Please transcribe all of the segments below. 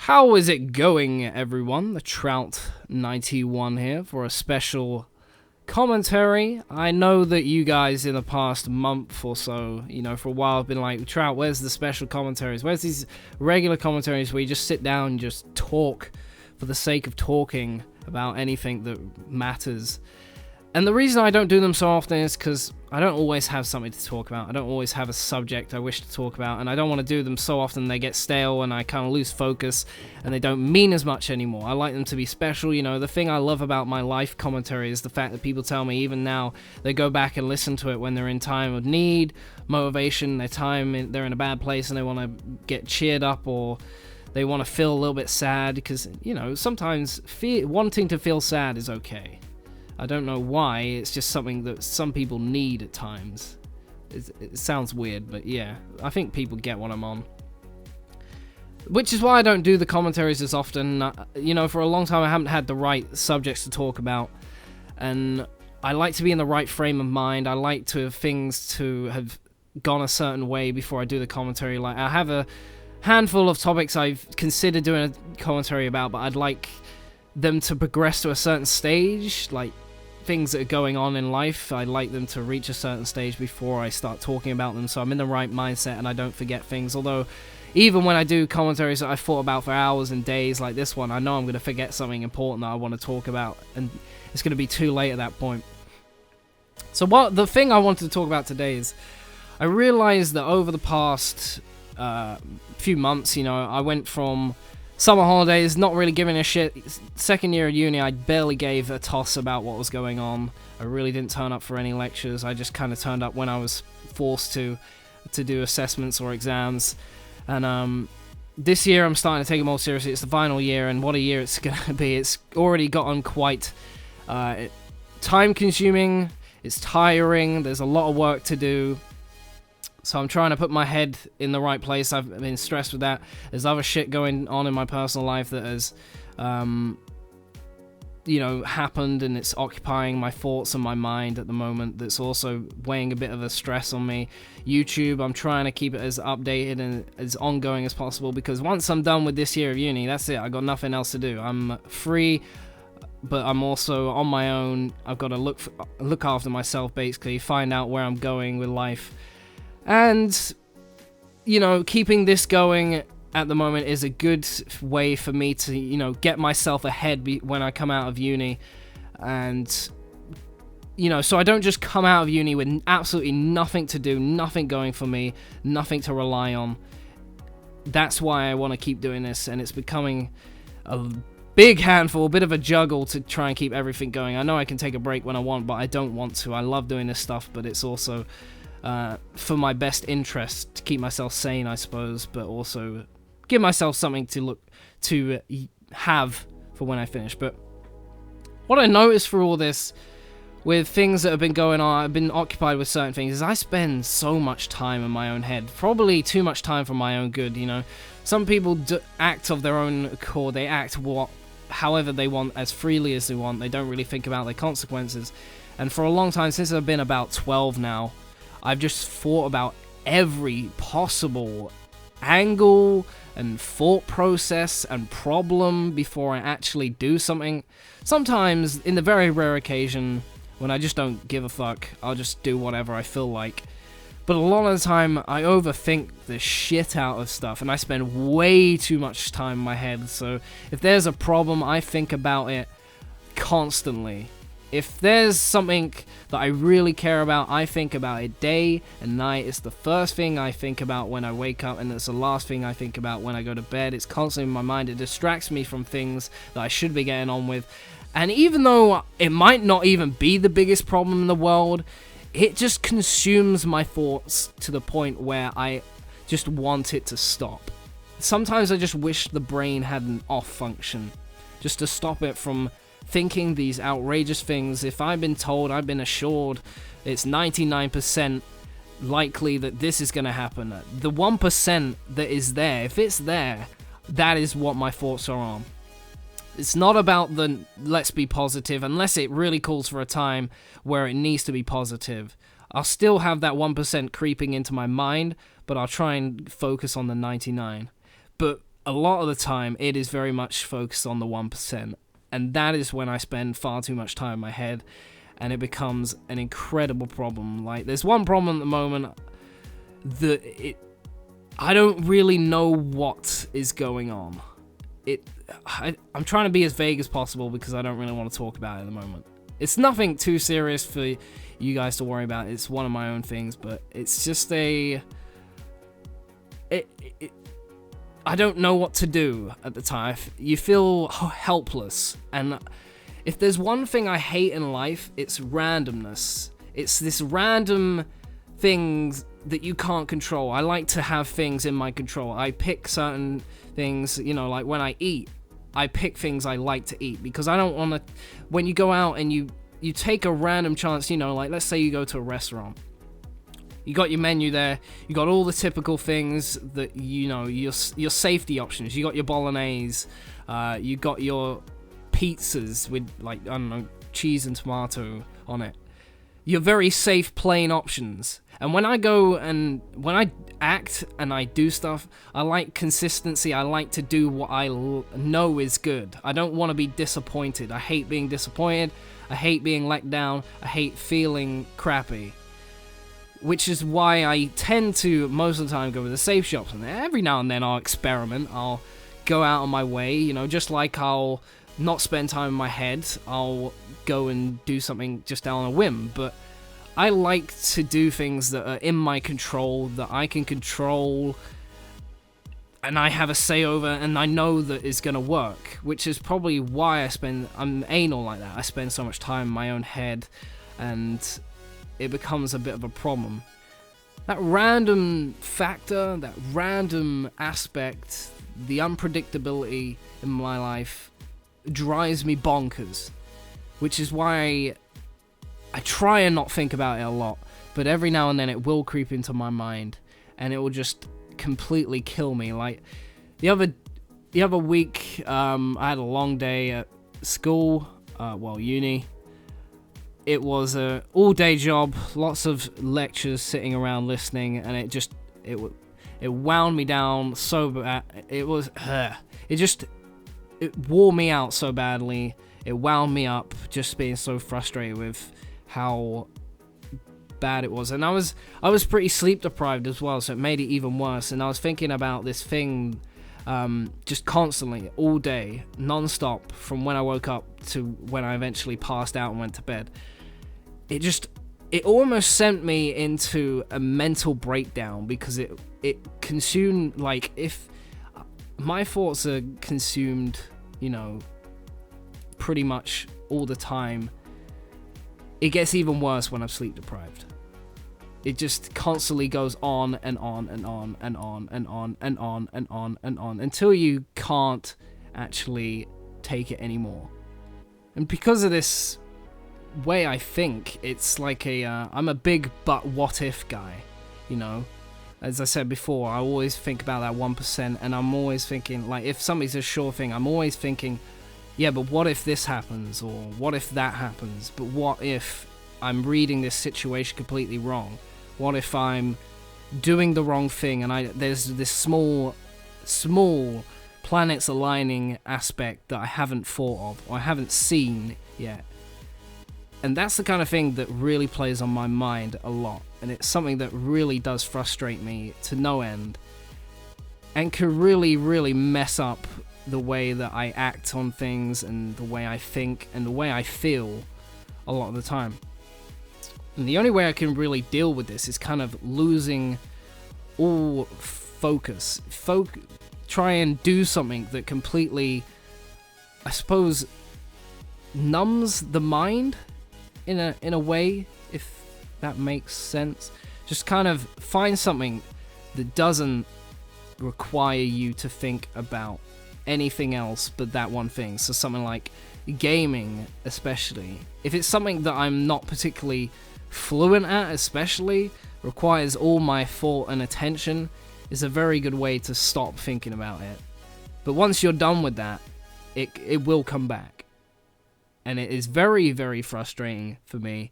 How is it going, everyone? The Trout91 here for a special commentary. I know that you guys in the past month or so, for a while have been like, Trout, where's the special commentaries? Where's these regular commentaries where you just sit down and just talk for the sake of talking about anything that matters? And the reason I don't do them so often is because I don't always have something to talk about. I don't always have a subject I wish to talk about, and I don't want to do them so often they get stale and I kind of lose focus and they don't mean as much anymore. I like them to be special. The thing I love about my life commentary is the fact that people tell me even now they go back and listen to it when they're in time of need, motivation, they're in a bad place and they want to get cheered up, or they want to feel a little bit sad because, sometimes wanting to feel sad is okay. I don't know why, it's just something that some people need at times. It sounds weird, but yeah, I think people get what I'm on. Which is why I don't do the commentaries as often. For a long time I haven't had the right subjects to talk about, and I like to be in the right frame of mind. I like to things to have gone a certain way before I do the commentary. Like, I have a handful of topics I've considered doing a commentary about, but I'd like them to progress to a certain stage, like things that are going on in life. I like them to reach a certain stage before I start talking about them, so I'm in the right mindset and I don't forget things. Although, even when I do commentaries that I've thought about for hours and days like this one, I know I'm going to forget something important that I want to talk about, and it's going to be too late at that point. So the thing I wanted to talk about today is, I realized that over the past few months, I went from summer holidays, not really giving a shit. Second year of uni, I barely gave a toss about what was going on. I really didn't turn up for any lectures. I just kind of turned up when I was forced to do assessments or exams. And this year, I'm starting to take it more seriously. It's the final year, and what a year it's going to be. It's already gotten quite time-consuming. It's tiring. There's a lot of work to do. So I'm trying to put my head in the right place. I've been stressed with that. There's other shit going on in my personal life that has, happened, and it's occupying my thoughts and my mind at the moment. That's also weighing a bit of a stress on me. YouTube, I'm trying to keep it as updated and as ongoing as possible, because once I'm done with this year of uni, that's it. I got nothing else to do. I'm free, but I'm also on my own. I've got to look after myself, basically, find out where I'm going with life. And, keeping this going at the moment is a good way for me to, get myself ahead when I come out of uni. And, so I don't just come out of uni with absolutely nothing to do, nothing going for me, nothing to rely on. That's why I want to keep doing this, and it's becoming a big handful, a bit of a juggle to try and keep everything going. I know I can take a break when I want, but I don't want to. I love doing this stuff, but it's also for my best interest, to keep myself sane, I suppose, but also give myself something to have for when I finish. But what I noticed for all this, with things that have been going on, I've been occupied with certain things, is I spend so much time in my own head, probably too much time for my own good. Some people act of their own accord. They act however they want, as freely as they want. They don't really think about their consequences. And for a long time, since I've been about 12 now, I've just thought about every possible angle and thought process and problem before I actually do something. Sometimes, in the very rare occasion when I just don't give a fuck, I'll just do whatever I feel like. But a lot of the time, I overthink the shit out of stuff, and I spend way too much time in my head. So if there's a problem, I think about it constantly. If there's something that I really care about, I think about it day and night. It's the first thing I think about when I wake up, and it's the last thing I think about when I go to bed. It's constantly in my mind. It distracts me from things that I should be getting on with. And even though it might not even be the biggest problem in the world, it just consumes my thoughts to the point where I just want it to stop. Sometimes I just wish the brain had an off function, just to stop it from thinking these outrageous things. If I've been told, I've been assured, it's 99% likely that this is going to happen. The 1% that is there, if it's there, that is what my thoughts are on. It's not about the let's be positive, unless it really calls for a time where it needs to be positive. I'll still have that 1% creeping into my mind, but I'll try and focus on the 99. But a lot of the time it is very much focused on the 1%, and that is when I spend far too much time in my head, and it becomes an incredible problem. Like, there's one problem at the moment that I don't really know what is going on. I'm trying to be as vague as possible because I don't really want to talk about it at the moment. It's nothing too serious for you guys to worry about. It's one of my own things, but it's just I don't know what to do at the time. You feel helpless, and if there's one thing I hate in life, it's randomness. It's this random things that you can't control. I like to have things in my control. I pick certain things, like when I eat, I pick things I like to eat because I don't want to. When you go out and you take a random chance, like let's say you go to a restaurant. You got your menu there. You got all the typical things that your safety options. You got your bolognese. You got your pizzas with cheese and tomato on it. Your very safe plain options. And when I act and I do stuff, I like consistency. I like to do what I know is good. I don't want to be disappointed. I hate being disappointed. I hate being let down. I hate feeling crappy. Which is why I tend to, most of the time, go with the safe shops. And every now and then I'll experiment. I'll go out on my way, just like I'll not spend time in my head. I'll go and do something just down on a whim. But I like to do things that are in my control, that I can control, and I have a say over, and I know that it's going to work. Which is probably why I'm anal like that. I spend so much time in my own head, and it becomes a bit of a problem. That random factor, that random aspect, the unpredictability in my life drives me bonkers. Which is why I try and not think about it a lot, but every now and then it will creep into my mind, and it will just completely kill me. Like, the other week, I had a long day at school, uni. It was a all-day job, lots of lectures, sitting around listening, and it wound me down so bad. It wore me out so badly. It wound me up, just being so frustrated with how bad it was. And I was pretty sleep deprived as well, so it made it even worse. And I was thinking about this thing just constantly, all day, non-stop, from when I woke up to when I eventually passed out and went to bed. It almost sent me into a mental breakdown because it consumed, like, if my thoughts are consumed, pretty much all the time, it gets even worse when I'm sleep deprived. It just constantly goes on and on and on and on and on and on and on and on until you can't actually take it anymore. And because of this way I think, it's like I'm a big but what if guy, As I said before, I always think about that 1%, and I'm always thinking, like, if something's a sure thing, I'm always thinking, yeah, but what if this happens, or what if that happens, but what if I'm reading this situation completely wrong? What if I'm doing the wrong thing, and there's this small planets aligning aspect that I haven't thought of, or I haven't seen yet? And that's the kind of thing that really plays on my mind a lot, and it's something that really does frustrate me to no end, and can really, really mess up the way that I act on things, and the way I think, and the way I feel a lot of the time. And the only way I can really deal with this is kind of losing all focus. Try and do something that completely, I suppose, numbs the mind in a way, if that makes sense. Just kind of find something that doesn't require you to think about anything else but that one thing. So something like gaming, especially. If it's something that I'm not particularly fluent at, especially, requires all my thought and attention, is a very good way to stop thinking about it. But once you're done with that, it will come back. And it is very, very frustrating for me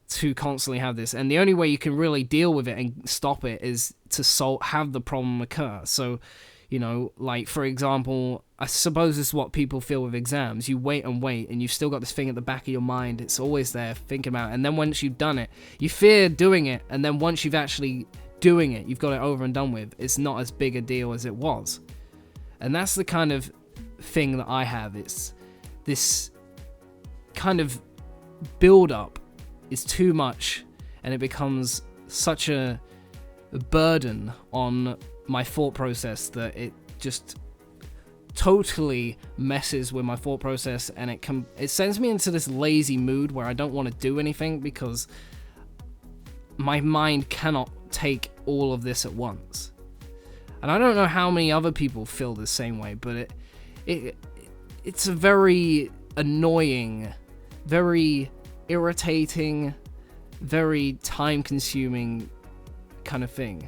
to constantly have this. And the only way you can really deal with it and stop it is to have the problem occur. So, You know, like, for example, I suppose this is what people feel with exams. You wait and wait, and you've still got this thing at the back of your mind. It's always there, thinking about it. And then once you've done it, you fear doing it. And then once you've actually doing it, you've got it over and done with. It's not as big a deal as it was. And that's the kind of thing that I have. It's this kind of build-up is too much, and it becomes such a burden on my thought process that it just totally messes with my thought process, and it sends me into this lazy mood where I don't want to do anything because my mind cannot take all of this at once. And I don't know how many other people feel the same way, but it's a very annoying, very irritating, very time-consuming kind of thing.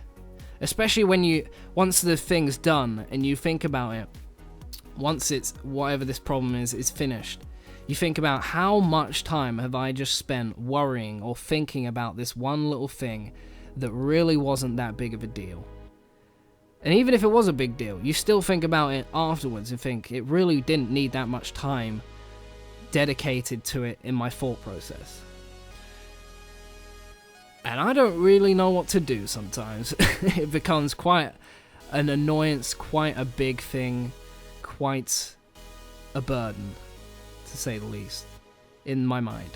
Especially when once the thing's done and you think about it, once it's whatever this problem is finished, you think about how much time have I just spent worrying or thinking about this one little thing that really wasn't that big of a deal. And even if it was a big deal, you still think about it afterwards and think it really didn't need that much time dedicated to it in my thought process. And I don't really know what to do sometimes. It becomes quite an annoyance, quite a big thing, quite a burden, to say the least, in my mind.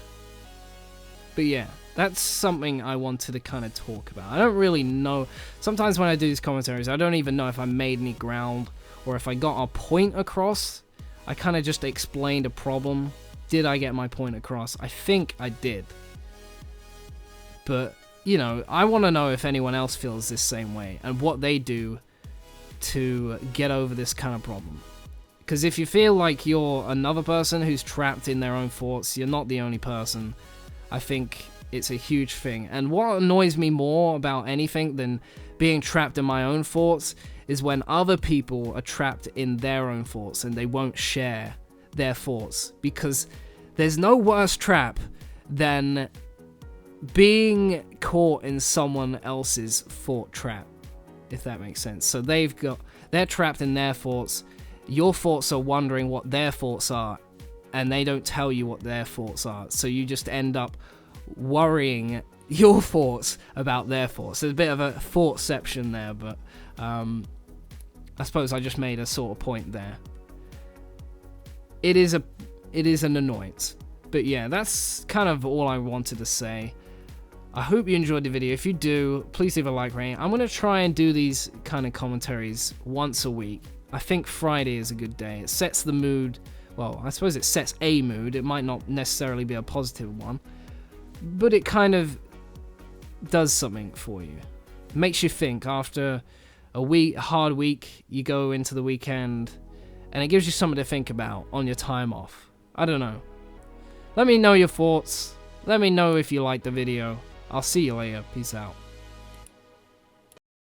But yeah, that's something I wanted to kind of talk about. I don't really know. Sometimes when I do these commentaries, I don't even know if I made any ground or if I got a point across. I kind of just explained a problem. Did I get my point across? I think I did. But, you know, I want to know if anyone else feels this same way and what they do to get over this kind of problem. Because if you feel like you're another person who's trapped in their own thoughts, you're not the only person. I think it's a huge thing. And what annoys me more about anything than being trapped in my own thoughts is when other people are trapped in their own thoughts and they won't share their thoughts. Because there's no worse trap than being caught in someone else's thought trap, if that makes sense. So they're trapped in their thoughts. Your thoughts are wondering what their thoughts are, and they don't tell you what their thoughts are. So you just end up worrying your thoughts about their thoughts. There's a bit of a thoughtception there, but I suppose I just made a sort of point there. It is an annoyance. But yeah, that's kind of all I wanted to say. I hope you enjoyed the video. If you do, please leave a like rating. I'm going to try and do these kind of commentaries once a week. I think Friday is a good day. It sets the mood. Well, I suppose it sets a mood. It might not necessarily be a positive one, but it kind of does something for you. It makes you think. After a hard week, you go into the weekend, and it gives you something to think about on your time off. I don't know. Let me know your thoughts. Let me know if you liked the video. I'll see you later. Peace out.